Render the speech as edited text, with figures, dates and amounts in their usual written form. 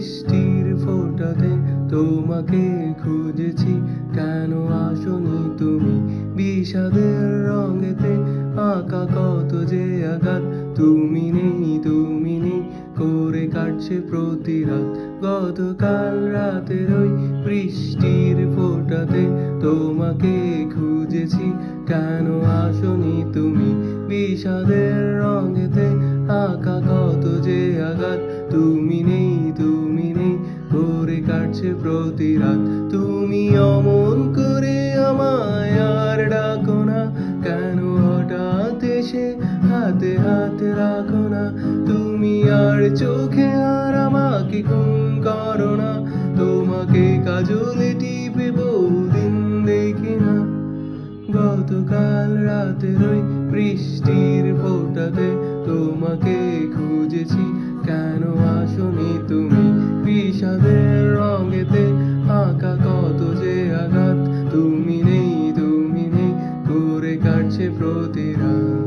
বৃষ্টির ফোঁটাতে তোমাকে খুঁজেছি, কেন আসনি তুমি? বিষাদের রঙেতে আঁকা কত যে আঘাত, তুমি নেই করে কাটছে প্রতি রাত। গতকাল রাতের ওই বৃষ্টির ফোঁটাতে তোমাকে খুঁজেছি, কেন আসনি তুমি? বিষাদের রঙেতে আঁকা কত যে আঘাত, তুমি নেই করে কাটছে প্রতি রাত। তুমি অমন করে আমায় আর ডাকো না, কেন হঠাৎ এসে হাতে হাতে রাখো না? তুমি আর চোখে আর আমাকে খুন করো না, তোমাকে কাজলে টিপে বহুদিন দেখি না। গতকাল রাতের ওই বৃষ্টির ফোঁটাতে তোমাকে খুঁজেছি, কেন আসনি তুমি? বিষাদের রঙেতে আঁকা কত যে আঘাত, তুমি নেই করে কাটছে প্রতি রাত।